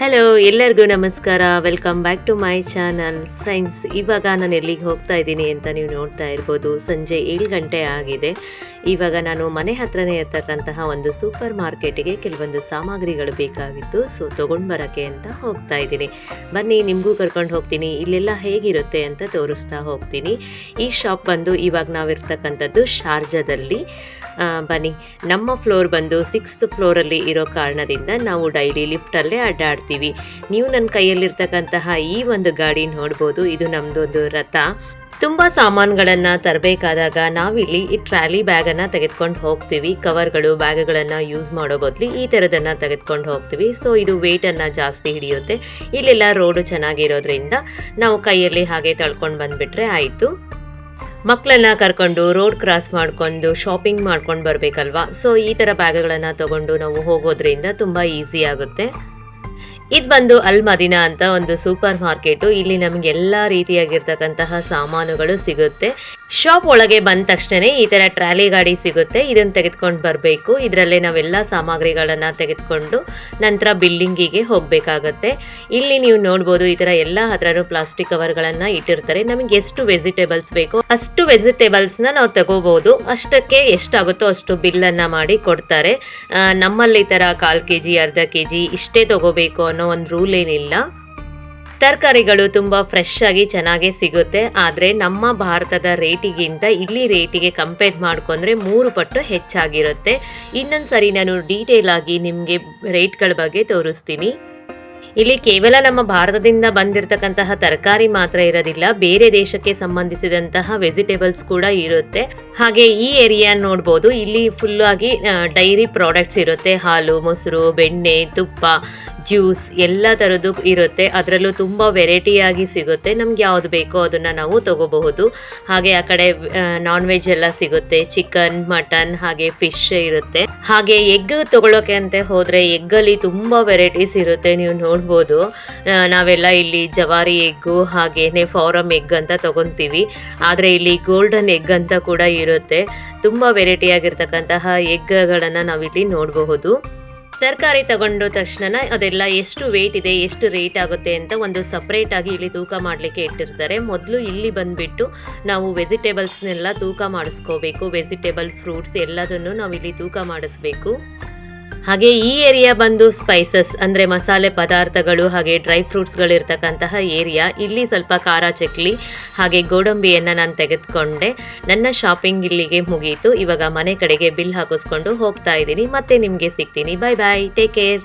Hello, ಎಲ್ಲರಿಗೂ ನಮಸ್ಕಾರ. Welcome back to my channel. Friends, ಇವಾಗ ನಾನು ಎಲ್ಲಿಗೆ ಹೋಗ್ತಾ ಇದ್ದೀನಿ ಅಂತ ನೀವು ನೋಡ್ತಾ ಇರ್ಬೋದು. ಸಂಜೆ 7 ಗಂಟೆ ಆಗಿದೆ. ಇವಾಗ ನಾನು ಮನೆ ಹತ್ರನೇ ಇರ್ತಕ್ಕಂತಹ ಒಂದು ಸೂಪರ್ ಮಾರ್ಕೆಟಿಗೆ ಕೆಲವೊಂದು ಸಾಮಗ್ರಿಗಳು ಬೇಕಾಗಿತ್ತು. ಸೊ ತೊಗೊಂಡು ಬರೋಕ್ಕೆ ಅಂತ ಹೋಗ್ತಾ ಇದ್ದೀನಿ. ಬನ್ನಿ, ನಿಮಗೂ ಕರ್ಕೊಂಡು ಹೋಗ್ತೀನಿ. ಇಲ್ಲೆಲ್ಲ ಹೇಗಿರುತ್ತೆ ಅಂತ ತೋರಿಸ್ತಾ ಹೋಗ್ತೀನಿ. ಈ ಶಾಪ್ ಬಂದು ಇವಾಗ ನಾವಿರ್ತಕ್ಕಂಥದ್ದು ಶಾರ್ಜಾದಲ್ಲಿ. ಬನ್ನಿ, ನಮ್ಮ ಫ್ಲೋರ್ ಬಂದು 6th ಫ್ಲೋರಲ್ಲಿ ಇರೋ ಕಾರಣದಿಂದ ನಾವು ಡೈಲಿ ಲಿಫ್ಟಲ್ಲೇ ಅಡ್ಡಾಡ್ತೀವಿ. ನೀವು ನನ್ನ ಕೈಯಲ್ಲಿರ್ತಕ್ಕಂತಹ ಈ ಒಂದು ಗಾಡಿ ನೋಡ್ಬೋದು. ಇದು ನಮ್ಮದೊಂದು ರಥ. ತುಂಬ ಸಾಮಾನುಗಳನ್ನು ತರಬೇಕಾದಾಗ ನಾವಿಲ್ಲಿ ಈ ಟ್ರಾಲಿ ಬ್ಯಾಗನ್ನು ತೆಗೆದುಕೊಂಡು ಹೋಗ್ತೀವಿ. ಕವರ್ಗಳು, ಬ್ಯಾಗ್ಗಳನ್ನು ಯೂಸ್ ಮಾಡೋ ಬದಲು ಈ ಥರದನ್ನು ತೆಗೆದುಕೊಂಡು ಹೋಗ್ತೀವಿ. ಸೊ ಇದು ವೆಯ್ಟನ್ನು ಜಾಸ್ತಿ ಹಿಡಿಯುತ್ತೆ. ಇಲ್ಲೆಲ್ಲ ರೋಡು ಚೆನ್ನಾಗಿರೋದ್ರಿಂದ ನಾವು ಕೈಯಲ್ಲಿ ಹಾಗೆ ತಳ್ಕೊಂಡು ಬಂದುಬಿಟ್ರೆ ಆಯಿತು. ಮಕ್ಕಳನ್ನ ಕರ್ಕೊಂಡು ರೋಡ್ ಕ್ರಾಸ್ ಮಾಡ್ಕೊಂಡು ಶಾಪಿಂಗ್ ಮಾಡ್ಕೊಂಡು ಬರಬೇಕಲ್ವಾ. ಸೊ ಈ ಥರ ಬ್ಯಾಗ್ಗಳನ್ನು ತೊಗೊಂಡು ನಾವು ಹೋಗೋದ್ರಿಂದ ತುಂಬ ಈಸಿ ಆಗುತ್ತೆ. ಇದು ಬಂದು ಅಲ್ ಮದೀನಾ ಅಂತ ಒಂದು ಸೂಪರ್ ಮಾರ್ಕೆಟು. ಇಲ್ಲಿ ನಮಗೆ ಎಲ್ಲ ರೀತಿಯಾಗಿರ್ತಕ್ಕಂತಹ ಸಾಮಾನುಗಳು ಸಿಗುತ್ತೆ. ಶಾಪ್ ಒಳಗೆ ಬಂದ ತಕ್ಷಣ ಈ ಥರ ಟ್ರಾಲಿ ಗಾಡಿ ಸಿಗುತ್ತೆ. ಇದನ್ನು ತೆಗೆದುಕೊಂಡು ಬರಬೇಕು. ಇದರಲ್ಲೇ ನಾವೆಲ್ಲ ಸಾಮಗ್ರಿಗಳನ್ನು ತೆಗೆದುಕೊಂಡು ನಂತರ ಬಿಲ್ಡಿಂಗಿಗೆ ಹೋಗಬೇಕಾಗತ್ತೆ. ಇಲ್ಲಿ ನೀವು ನೋಡ್ಬೋದು, ಈ ಥರ ಎಲ್ಲ ಹತ್ರನೂ ಪ್ಲಾಸ್ಟಿಕ್ ಕವರ್ಗಳನ್ನು ಇಟ್ಟಿರ್ತಾರೆ. ನಮಗೆ ಎಷ್ಟು ವೆಜಿಟೇಬಲ್ಸ್ ಬೇಕೋ ಅಷ್ಟು ವೆಜಿಟೇಬಲ್ಸ್ನ ನಾವು ತಗೋಬಹುದು. ಅಷ್ಟಕ್ಕೆ ಎಷ್ಟಾಗುತ್ತೋ ಅಷ್ಟು ಬಿಲ್ಲನ್ನು ಮಾಡಿ ಕೊಡ್ತಾರೆ. ನಮ್ಮಲ್ಲಿ ಈ ಥರ 1/4 kg, ಅರ್ಧ kg ಇಷ್ಟೇ ತಗೋಬೇಕು ಅನ್ನೋ ಒಂದು ರೂಲ್ ಏನಿಲ್ಲ. ತರಕಾರಿಗಳು ತುಂಬ ಫ್ರೆಶ್ ಆಗಿ ಚೆನ್ನಾಗೇ ಸಿಗುತ್ತೆ. ಆದರೆ ನಮ್ಮ ಭಾರತದ ರೇಟಿಗಿಂತ ಇಲ್ಲಿ ರೇಟಿಗೆ ಕಂಪೇರ್ ಮಾಡ್ಕೊಂಡ್ರೆ 3 ಪಟ್ಟು ಹೆಚ್ಚಾಗಿರುತ್ತೆ. ಇನ್ನೊಂದು ಸರಿ ನಾನು ಡೀಟೇಲ್ ಆಗಿ ನಿಮಗೆ ರೇಟ್ಗಳ ಬಗ್ಗೆ ತೋರಿಸ್ತೀನಿ. ಇಲ್ಲಿ ಕೇವಲ ನಮ್ಮ ಭಾರತದಿಂದ ಬಂದಿರತಕ್ಕಂತಹ ತರಕಾರಿ ಮಾತ್ರ ಇರೋದಿಲ್ಲ, ಬೇರೆ ದೇಶಕ್ಕೆ ಸಂಬಂಧಿಸಿದಂತಹ ವೆಜಿಟೇಬಲ್ಸ್ ಕೂಡ ಇರುತ್ತೆ. ಹಾಗೆ ಈ ಏರಿಯಾ ನೋಡ್ಬೋದು, ಇಲ್ಲಿ ಫುಲ್ ಆಗಿ ಡೈರಿ ಪ್ರಾಡಕ್ಟ್ಸ್ ಇರುತ್ತೆ. ಹಾಲು, ಮೊಸರು, ಬೆಣ್ಣೆ, ತುಪ್ಪ, ಜ್ಯೂಸ್ ಎಲ್ಲ ಥರದ್ದು ಇರುತ್ತೆ. ಅದರಲ್ಲೂ ತುಂಬ ವೆರೈಟಿಯಾಗಿ ಸಿಗುತ್ತೆ. ನಮ್ಗೆ ಯಾವುದು ಬೇಕೋ ಅದನ್ನು ನಾವು ತಗೋಬಹುದು. ಹಾಗೆ ಆ ಕಡೆ ನಾನ್ ವೆಜ್ ಎಲ್ಲ ಸಿಗುತ್ತೆ. ಚಿಕನ್, ಮಟನ್, ಹಾಗೆ ಫಿಶ್ ಇರುತ್ತೆ. ಹಾಗೆ ಎಗ್ ತಗೊಳ್ಳೋಕೆ ಅಂತ ಹೋದರೆ ಎಗ್ಗಲ್ಲಿ ತುಂಬ ವೆರೈಟೀಸ್ ಇರುತ್ತೆ. ನೀವು ನೋಡ್ಬೋದು, ನಾವೆಲ್ಲ ಇಲ್ಲಿ ಜವಾರಿ ಎಗ್ಗು ಹಾಗೇನೆ ಫಾರಮ್ ಎಗ್ ಅಂತ ತಗೊತೀವಿ. ಆದರೆ ಇಲ್ಲಿ ಗೋಲ್ಡನ್ ಎಗ್ ಅಂತ ಕೂಡ ಇರುತ್ತೆ. ತುಂಬ ವೆರೈಟಿ ಆಗಿರ್ತಕ್ಕಂತಹ ಎಗ್ಗಳನ್ನು ನಾವಿಲ್ಲಿ ನೋಡಬಹುದು. ತರಕಾರಿ ತಗೊಂಡು ತಕ್ಷಣ ಅದೆಲ್ಲ ಎಷ್ಟು ವೇಟ್ ಇದೆ, ಎಷ್ಟು ರೇಟ್ ಆಗುತ್ತೆ ಅಂತ ಒಂದು ಸಪ್ರೇಟ್ ಆಗಿ ಇಲ್ಲಿ ತೂಕ ಮಾಡಲಿಕ್ಕೆ ಇಟ್ಟಿರ್ತಾರೆ. ಮೊದಲು ಇಲ್ಲಿ ಬಂದುಬಿಟ್ಟು ನಾವು ವೆಜಿಟೇಬಲ್ಸ್ನೆಲ್ಲ ತೂಕ ಮಾಡಿಸ್ಕೋಬೇಕು. ವೆಜಿಟೇಬಲ್, ಫ್ರೂಟ್ಸ್ ಎಲ್ಲದನ್ನು ನಾವು ಇಲ್ಲಿ ತೂಕ ಮಾಡಿಸ್ಬೇಕು. ಹಾಗೆ ಈ ಏರಿಯಾ ಬಂದು ಸ್ಪೈಸಸ್ ಅಂದರೆ ಮಸಾಲೆ ಪದಾರ್ಥಗಳು ಹಾಗೆ ಡ್ರೈ ಫ್ರೂಟ್ಸ್ಗಳು ಇರ್ತಕ್ಕಂತಹ ಏರಿಯಾ. ಇಲ್ಲಿ ಸ್ವಲ್ಪ ಖಾರ ಚಕ್ಲಿ ಹಾಗೆ ಗೋಡಂಬಿಯನ್ನು ನಾನು ತೆಗೆದುಕೊಂಡೆ. ನನ್ನ ಶಾಪಿಂಗ್ ಇಲ್ಲಿಗೆ ಮುಗೀತು. ಇವಾಗ ಮನೆ ಕಡೆಗೆ ಬಿಲ್ ಹಾಕಿಸ್ಕೊಂಡು ಹೋಗ್ತಾ ಇದ್ದೀನಿ. ಮತ್ತೆ ನಿಮಗೆ ಸಿಗ್ತೀನಿ. Bye bye, take care.